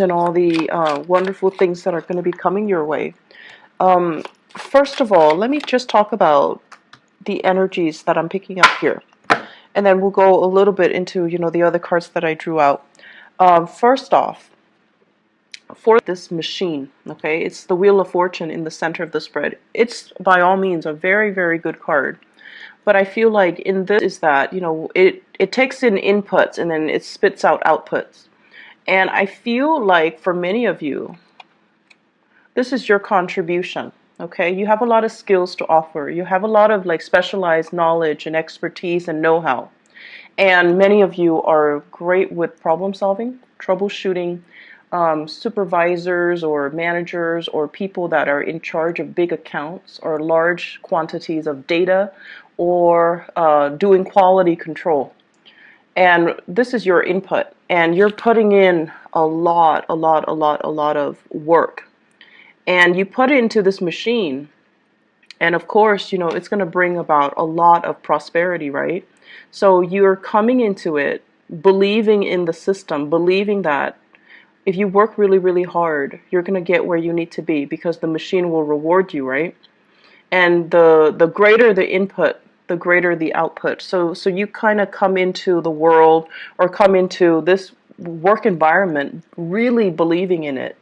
and all the wonderful things that are going to be coming your way. Um, First of all, let me just talk about the energies that I'm picking up here, and then we'll go a little bit into the other cards that I drew out. First off, for this machine, okay, it's the Wheel of Fortune in the center of the spread. It's by all means a very, very good card. But I feel like in this is that, it takes in inputs and then it spits out outputs. And I feel like for many of you, this is your contribution. Okay, you have a lot of skills to offer. You have a lot of like specialized knowledge and expertise and know-how. And many of you are great with problem solving, troubleshooting, supervisors or managers or people that are in charge of big accounts or large quantities of data or doing quality control. And this is your input, and you're putting in a lot of work. And you put it into this machine, and of course, it's going to bring about a lot of prosperity, right? So you're coming into it believing in the system, believing that if you work really, really hard, you're going to get where you need to be because the machine will reward you, right? And the greater the input, the greater the output. So you kind of come into the world or come into this work environment really believing in it.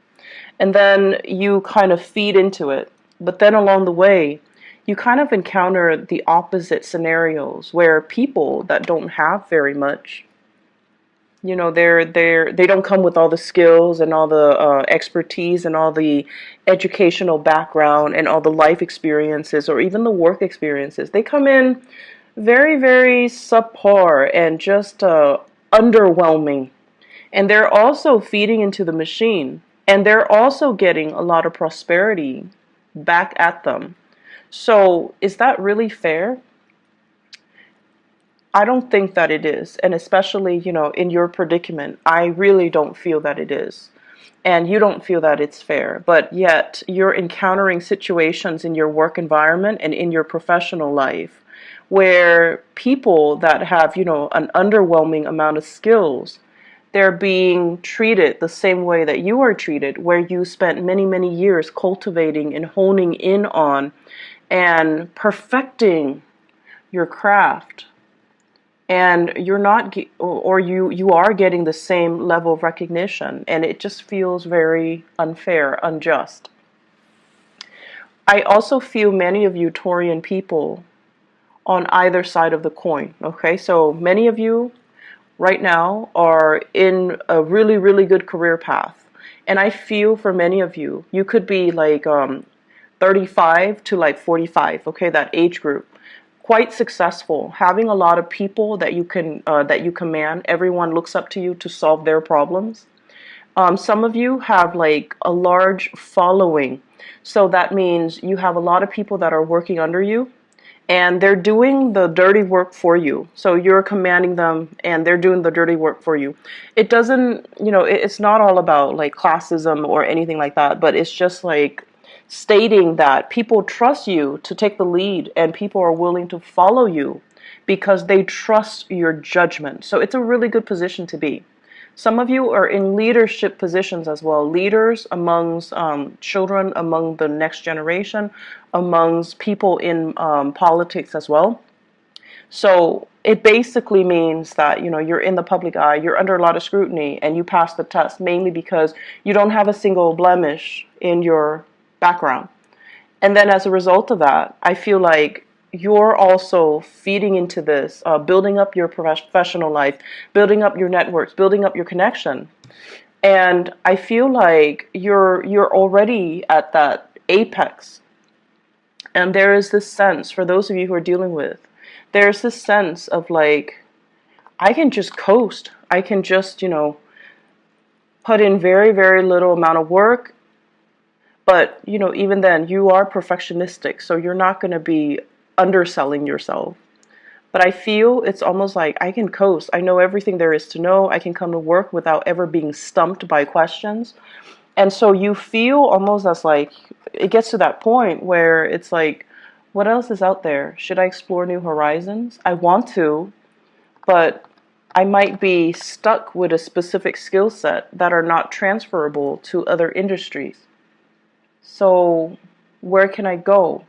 And then you kind of feed into it. But then along the way, you kind of encounter the opposite scenarios where people that don't have very much, they don't come with all the skills and all the expertise and all the educational background and all the life experiences or even the work experiences. They come in very, very subpar and just underwhelming. And they're also feeding into the machine. And they're also getting a lot of prosperity back at them. So is that really fair? I don't think that it is. And especially, in your predicament, I really don't feel that it is. And you don't feel that it's fair. But yet you're encountering situations in your work environment and in your professional life where people that have, an underwhelming amount of skills, they're being treated the same way that you are treated, where you spent many, many years cultivating and honing in on and perfecting your craft. And you're not, or you are getting the same level of recognition, and it just feels very unfair, unjust. I also feel many of you Taurian people on either side of the coin, okay? So many of you right now are in a really, really good career path. And I feel for many of you, you could be like 35 to like 45, okay, that age group. Quite successful, having a lot of people that you command. Everyone looks up to you to solve their problems. Some of you have like a large following, so that means you have a lot of people that are working under you, and they're doing the dirty work for you. So you're commanding them, and they're doing the dirty work for you. It doesn't, it's not all about like classism or anything like that, but it's just like stating that people trust you to take the lead and people are willing to follow you because they trust your judgment. So it's a really good position to be. Some of you are in leadership positions as well, leaders amongst children, among the next generation, amongst people in politics as well. So it basically means that, you're in the public eye, you're under a lot of scrutiny, and you pass the test mainly because you don't have a single blemish in your background. And then as a result of that, I feel like you're also feeding into this, building up your professional life, building up your networks, building up your connection. And I feel like you're already at that apex. And there is this sense, for those of you who are dealing with, there's this sense of like, I can just coast. I can just, put in very, very little amount of work. But, even then, you are perfectionistic, so you're not going to be underselling yourself. But I feel it's almost like I can coast. I know everything there is to know. I can come to work without ever being stumped by questions. And so you feel almost as like, it gets to that point where it's like, what else is out there? Should I explore new horizons? I want to, but I might be stuck with a specific skill set that are not transferable to other industries. So where can I go?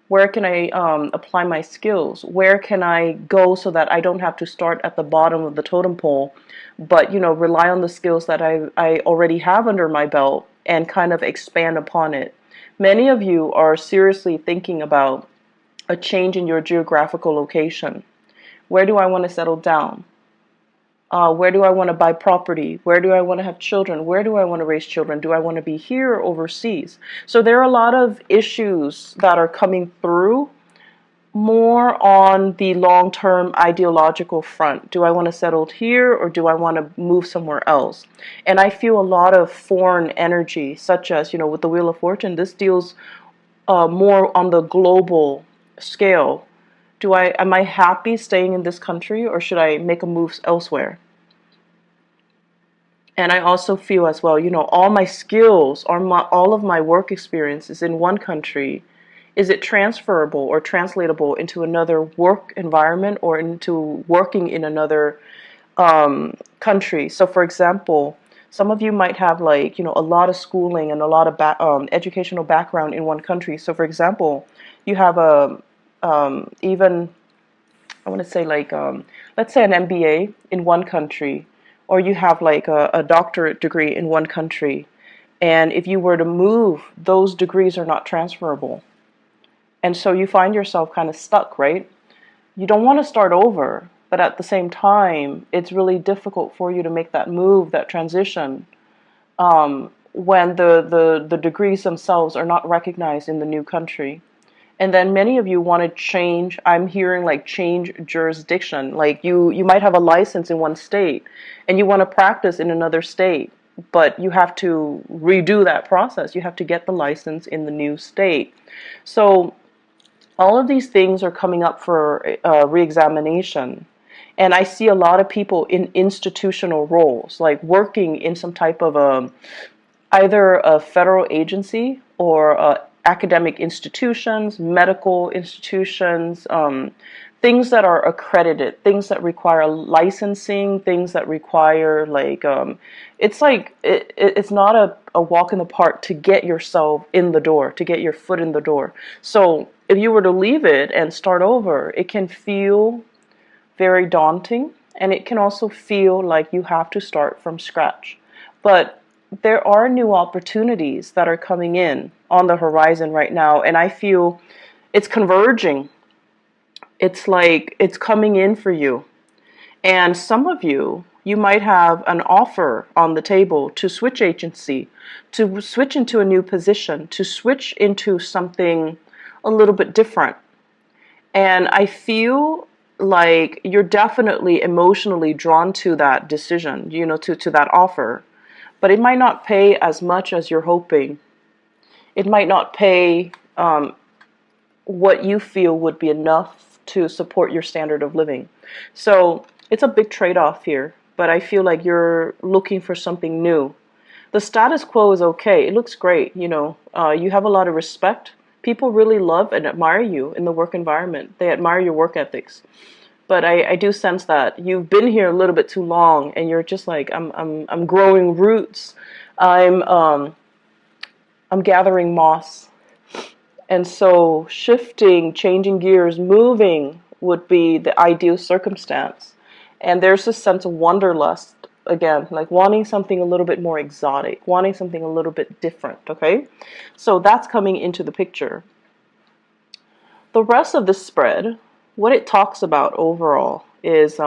Where can I apply my skills? Where can I go so that I don't have to start at the bottom of the totem pole, but rely on the skills that I already have under my belt and kind of expand upon it. Many of you are seriously thinking about a change in your geographical location. Where do I want to settle down? Where do I want to buy property? Where do I want to have children? Where do I want to raise children? Do I want to be here or overseas? So there are a lot of issues that are coming through more on the long-term ideological front. Do I want to settle here or do I want to move somewhere else? And I feel a lot of foreign energy, such as, with the Wheel of Fortune, this deals more on the global scale. Am I happy staying in this country or should I make a move elsewhere? And I also feel as well, all my skills or all of my work experience is in one country. Is it transferable or translatable into another work environment or into working in another country? So for example, some of you might have a lot of schooling and a lot of educational background in one country. So for example, you have even, I want to say let's say an MBA in one country, or you have a doctorate degree in one country. And if you were to move, those degrees are not transferable. And so you find yourself kind of stuck, right? You don't want to start over, but at the same time, it's really difficult for you to make that move, that transition, when the degrees themselves are not recognized in the new country. And then many of you want to change. I'm hearing change jurisdiction. You might have a license in one state and you want to practice in another state, but you have to redo that process. You have to get the license in the new state. So all of these things are coming up for reexamination. And I see a lot of people in institutional roles, like working in some type of either a federal agency or academic institutions, medical institutions, things that are accredited, things that require licensing, things that require it's not a walk in the park to get yourself in the door, to get your foot in the door. So if you were to leave it and start over, it can feel very daunting, and it can also feel like you have to start from scratch. But there are new opportunities that are coming in on the horizon right now, and I feel it's converging. It's like it's coming in for you. And some of you might have an offer on the table to switch agency, to switch into a new position, to switch into something a little bit different. And I feel like you're definitely emotionally drawn to that decision, to that offer. But it might not pay as much as you're hoping. It might not pay what you feel would be enough to support your standard of living. So it's a big trade-off here, but I feel like you're looking for something new. The status quo is okay. It looks great. You have a lot of respect. People really love and admire you in the work environment. They admire your work ethics. But I do sense that you've been here a little bit too long, and you're just like, I'm growing roots. I'm gathering moss. And so shifting, changing gears, moving would be the ideal circumstance. And there's this sense of wanderlust, again, like wanting something a little bit more exotic, wanting something a little bit different, okay? So that's coming into the picture. The rest of the spread, what it talks about overall is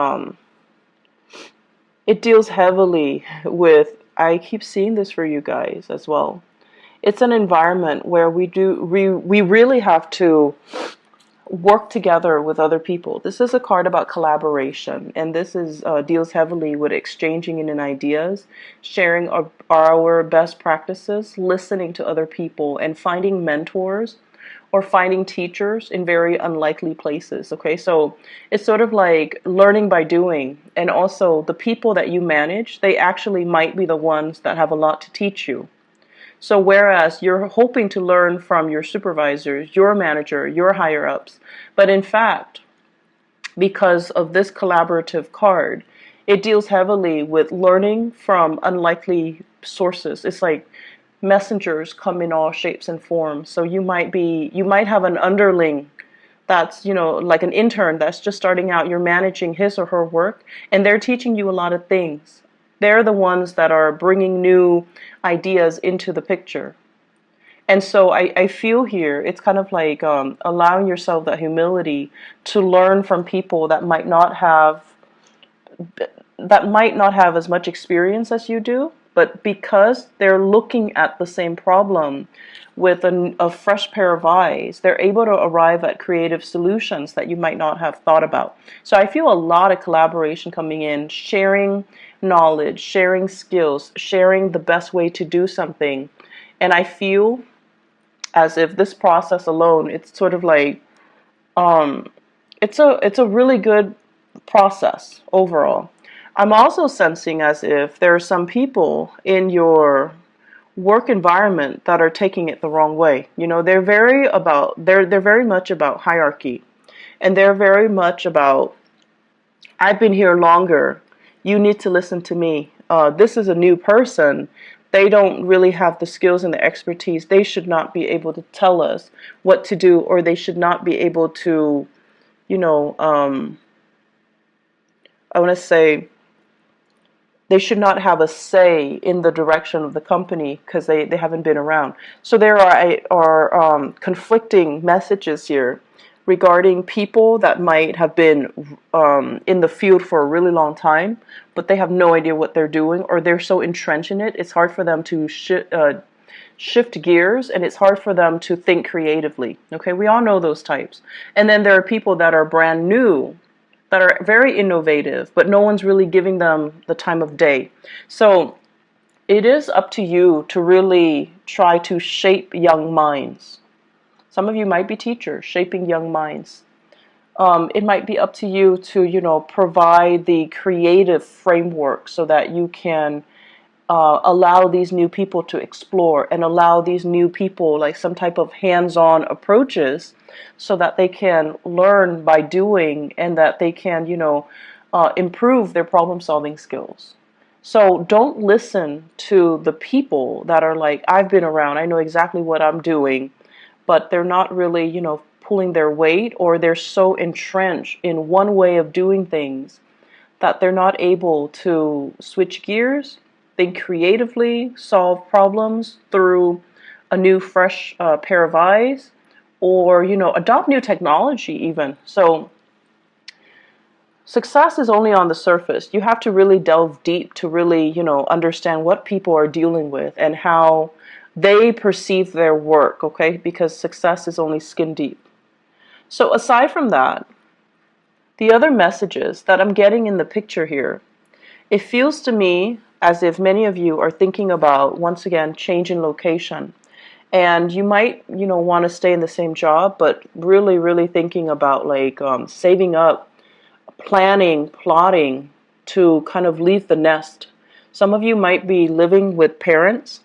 it deals heavily with, I keep seeing this for you guys as well. It's an environment where we really have to work together with other people. This is a card about collaboration, and this is deals heavily with exchanging in ideas, sharing our best practices, listening to other people, and finding mentors or finding teachers in very unlikely places. Okay, so it's sort of like learning by doing, and also the people that you manage, they actually might be the ones that have a lot to teach you. So whereas you're hoping to learn from your supervisors, your manager, your higher ups, but in fact, because of this collaborative card, It deals heavily with learning from unlikely sources. It's like messengers come in all shapes and forms. So you might have an underling that's, like an intern that's just starting out. You're managing his or her work, and they're teaching you a lot of things. They're the ones that are bringing new ideas into the picture. And so I feel here it's kind of like allowing yourself that humility to learn from people that might not have as much experience as you do, but because they're looking at the same problem with a fresh pair of eyes, they're able to arrive at creative solutions that you might not have thought about. So I feel a lot of collaboration coming in, sharing knowledge, sharing skills, sharing the best way to do something. And I feel as if this process alone, it's sort of like it's a really good process overall. I'm also sensing as if there are some people in your work environment that are taking it the wrong way. They're very much about hierarchy, and they're very much about, I've been here longer. You need to listen to me. This is a new person. They don't really have the skills and the expertise. They should not be able to tell us what to do, or they should not be able to, you know, I want to say, they should not have a say in the direction of the company because they haven't been around. So there are conflicting messages here regarding people that might have been in the field for a really long time, but they have no idea what they're doing, or they're so entrenched in it, it's hard for them to shift gears, and it's hard for them to think creatively. Okay, we all know those types. And then there are people that are brand new, that are very innovative, but no one's really giving them the time of day. So it is up to you to really try to shape young minds. Some of you might be teachers, shaping young minds. It might be up to you to, provide the creative framework so that you can allow these new people to explore, and allow these new people like some type of hands-on approaches so that they can learn by doing, and that they can, improve their problem-solving skills. So don't listen to the people that are like, I've been around, I know exactly what I'm doing, but they're not really, pulling their weight, or they're so entrenched in one way of doing things that they're not able to switch gears, think creatively, solve problems through a new, fresh pair of eyes, or, adopt new technology even. So success is only on the surface. You have to really delve deep to really, understand what people are dealing with and how they perceive their work, okay? Because success is only skin deep. So aside from that, the other messages that I'm getting in the picture here, it feels to me as if many of you are thinking about, once again, changing location. And you might, want to stay in the same job, but really, really thinking about like saving up, planning, plotting to kind of leave the nest. Some of you might be living with parents,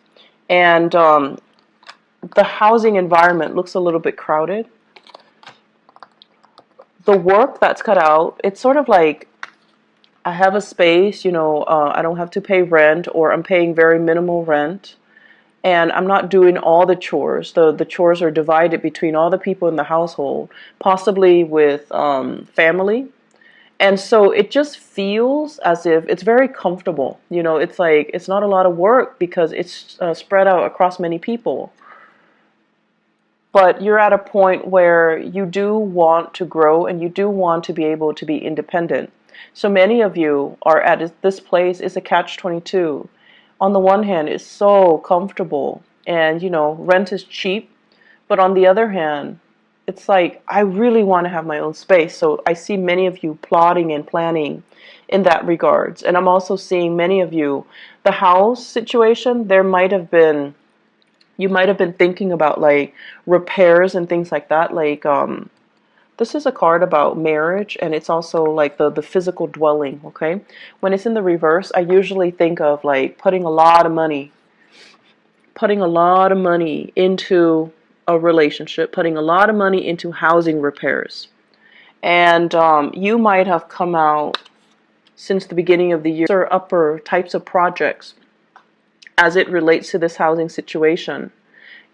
and the housing environment looks a little bit crowded. The work that's cut out, it's sort of like, I have a space, I don't have to pay rent, or I'm paying very minimal rent, and I'm not doing all the chores. The chores are divided between all the people in the household, possibly with family. And so it just feels as if it's very comfortable. It's like, it's not a lot of work because it's spread out across many people. But you're at a point where you do want to grow, and you do want to be able to be independent. So many of you are at this place. Is a catch-22. On the one hand, it's so comfortable, and rent is cheap, but on the other hand, it's like, I really want to have my own space. So I see many of you plotting and planning in that regards. And I'm also seeing many of you, the house situation, you might have been thinking about like repairs and things like that. Like this is a card about marriage, and it's also like the physical dwelling, okay? When it's in the reverse, I usually think of like putting a lot of money into a relationship, putting a lot of money into housing repairs. And you might have come out since the beginning of the year or upper types of projects as it relates to this housing situation.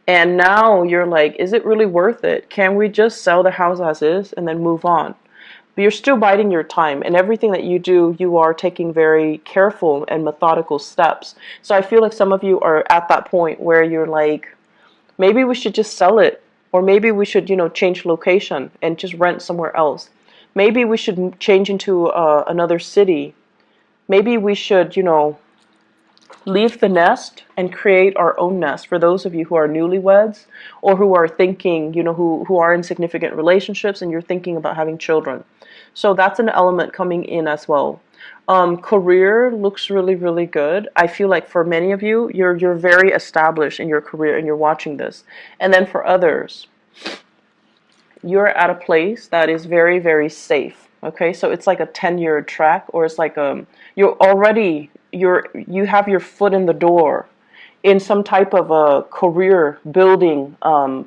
And now you're like, is it really worth it? Can we just sell the house as is and then move on? But you're still biding your time, and everything that you do, you are taking very careful and methodical steps. So I feel like some of you are at that point where you're like, maybe we should just sell it, or maybe we should, change location and just rent somewhere else. Maybe we should change into another city. Maybe we should, leave the nest and create our own nest. For those of you who are newlyweds or who are thinking, who are in significant relationships and you're thinking about having children. So that's an element coming in as well. Career looks really, really good. I feel like for many of you, you're very established in your career and you're watching this. And then for others, you're at a place that is very, very safe. Okay, so it's like a tenured track, or it's like you have your foot in the door in some type of a career building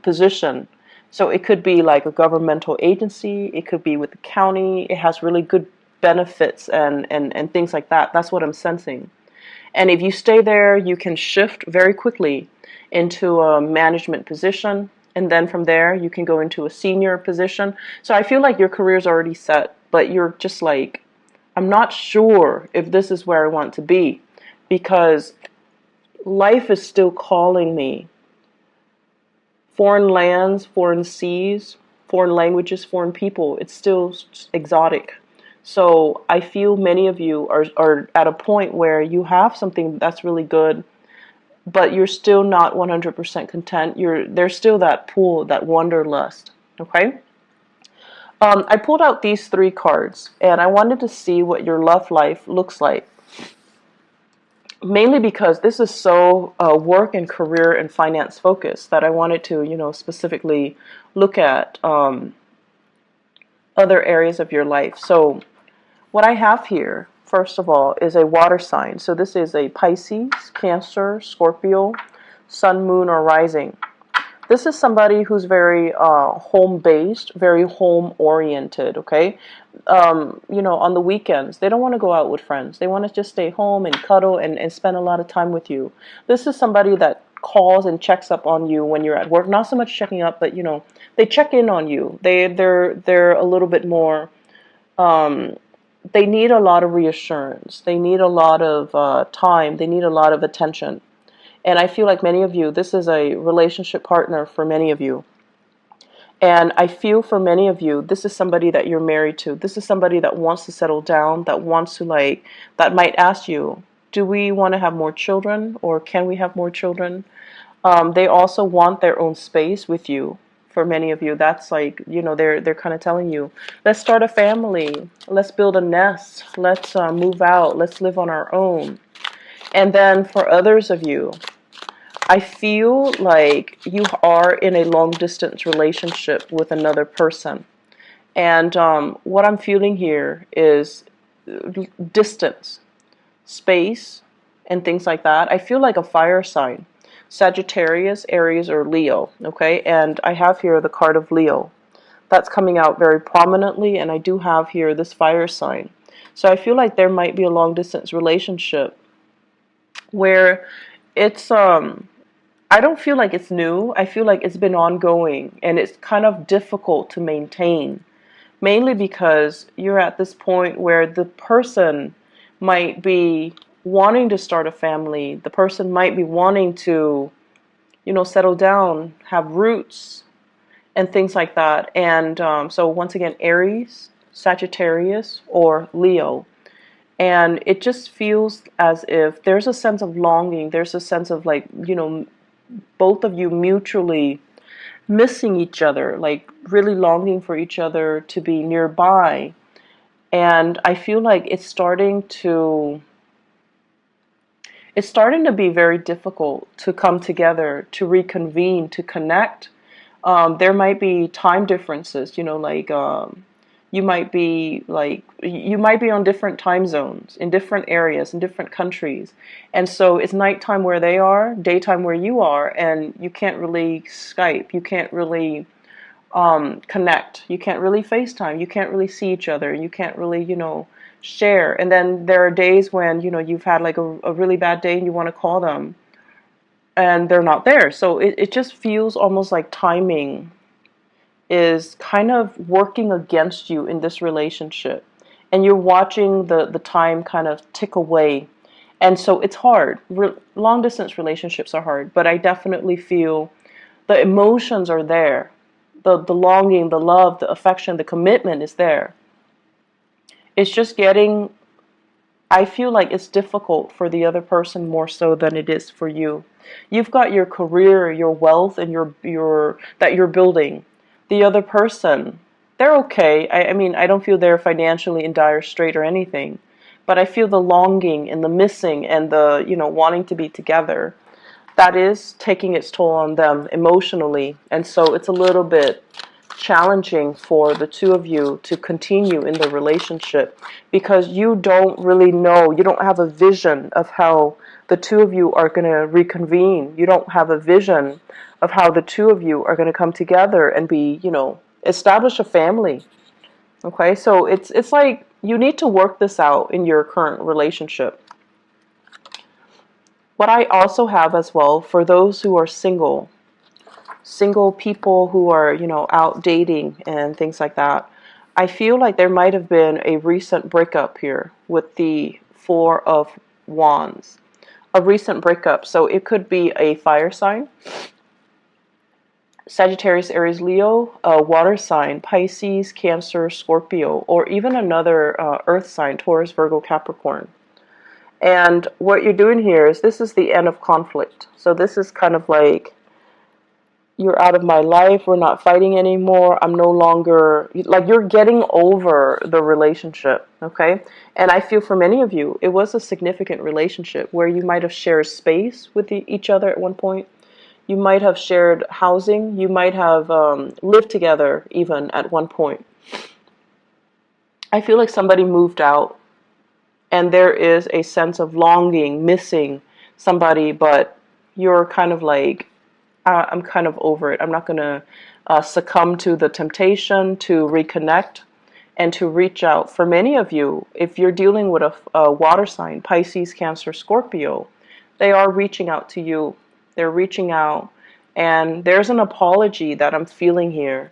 position. So it could be like a governmental agency, it could be with the county, it has really good benefits and things like that. That's what I'm sensing. And if you stay there, you can shift very quickly into a management position. And then from there, you can go into a senior position. So I feel like your career is already set, but you're just like, I'm not sure if this is where I want to be, because life is still calling me. Foreign lands, foreign seas, foreign languages, foreign people, it's still exotic. So I feel many of you are at a point where you have something that's really good, but you're still not 100% content. There's still that pull, that wanderlust. Okay? I pulled out these 3 cards, and I wanted to see what your love life looks like. Mainly because this is so work and career and finance focused that I wanted to, specifically look at other areas of your life. So what I have here, first of all, is a water sign. So this is a Pisces, Cancer, Scorpio, Sun, Moon, or Rising. This is somebody who's very home-based, very home-oriented, okay? On the weekends, they don't want to go out with friends. They want to just stay home and cuddle and spend a lot of time with you. This is somebody that calls and checks up on you when you're at work. Not so much checking up, but, they check in on you. They're a little bit more, they need a lot of reassurance. They need a lot of time. They need a lot of attention. And I feel like many of you, this is a relationship partner for many of you. And I feel for many of you, this is somebody that you're married to. This is somebody that wants to settle down, that wants to that might ask you, do we want to have more children, or can we have more children? They also want their own space with you. For many of you, that's like, they're kind of telling you, let's start a family. Let's build a nest. Let's move out. Let's live on our own. And then for others of you, I feel like you are in a long-distance relationship with another person. And what I'm feeling here is distance, space, and things like that. I feel like a fire sign. Sagittarius, Aries, or Leo, okay? And I have here the card of Leo. That's coming out very prominently, and I do have here this fire sign. So I feel like there might be a long-distance relationship where it's I don't feel like it's new. I feel like it's been ongoing, and it's kind of difficult to maintain, mainly because you're at this point where the person might be wanting to start a family. The person might be wanting to, settle down, have roots, and things like that. And so once again, Aries, Sagittarius, or Leo. And it just feels as if there's a sense of longing. There's a sense of both of you mutually missing each other, like really longing for each other to be nearby. And I feel like it's starting to be very difficult to come together, to reconvene, to connect. There might be time differences, you might be on different time zones, in different areas, in different countries. And so it's nighttime where they are, daytime where you are, and you can't really Skype, you can't really connect, you can't really FaceTime, you can't really see each other, you can't really, share. And then there are days when, you know, you've had like a really bad day and you want to call them and they're not there. So it just feels almost like timing is kind of working against you in this relationship. And you're watching the time kind of tick away. And so it's hard. Long distance relationships are hard, but I definitely feel the emotions are there. The longing, the love, the affection, the commitment is there. It's just getting, I feel like it's difficult for the other person more so than it is for you. You've got your career, your wealth, and your that you're building. The other person, they're okay. I mean, I don't feel they're financially in dire strait or anything, but I feel the longing and the missing and the, you know, wanting to be together. That is taking its toll on them emotionally, and so it's a little bit challenging for the two of you to continue in the relationship because you don't really know, you don't have a vision of how the two of you are going to reconvene. You don't have a vision of how the two of you are going to come together and be, you know, establish a family. Okay, so it's like you need to work this out in your current relationship. What I also have as well, for those who are single people who are, you know, out dating and things like that, I feel like there might have been a recent breakup here with the Four of Wands. A recent breakup. So it could be a fire sign, Sagittarius, Aries, Leo, a water sign, Pisces, Cancer, Scorpio, or even another earth sign, Taurus, Virgo, Capricorn. And what you're doing here is this is the end of conflict. So this is kind of like, you're out of my life, we're not fighting anymore, I'm no longer, like, you're getting over the relationship, okay? And I feel for many of you, it was a significant relationship where you might have shared space with each other at one point. You might have shared housing. You might have lived together even at one point. I feel like somebody moved out and there is a sense of longing, missing somebody, but you're kind of like, I'm kind of over it. I'm not going to succumb to the temptation to reconnect and to reach out. For many of you, if you're dealing with a water sign, Pisces, Cancer, Scorpio, they are reaching out to you. They're reaching out, and there's an apology that I'm feeling here.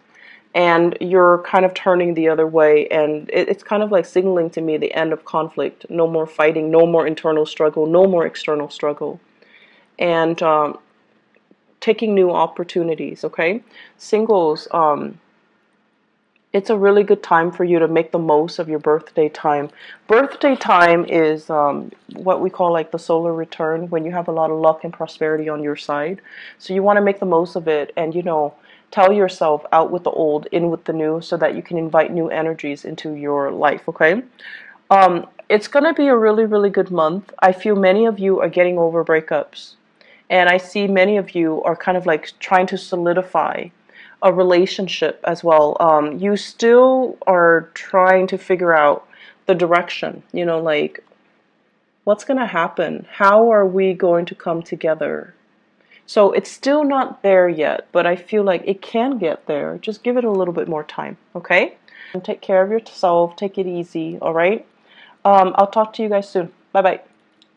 And you're kind of turning the other way, and it's kind of like signaling to me the end of conflict. No more fighting, no more internal struggle, no more external struggle. And taking new opportunities, okay? Singles, it's a really good time for you to make the most of your birthday time. Birthday time is what we call like the solar return, when you have a lot of luck and prosperity on your side. So you want to make the most of it and, you know, tell yourself out with the old, in with the new, so that you can invite new energies into your life, okay? It's going to be a really, really good month. I feel many of you are getting over breakups. And I see many of you are kind of like trying to solidify a relationship as well. You still are trying to figure out the direction, you know, like what's going to happen? How are we going to come together? So it's still not there yet, but I feel like it can get there. Just give it a little bit more time, okay? And take care of yourself. Take it easy, all right? I'll talk to you guys soon. Bye-bye.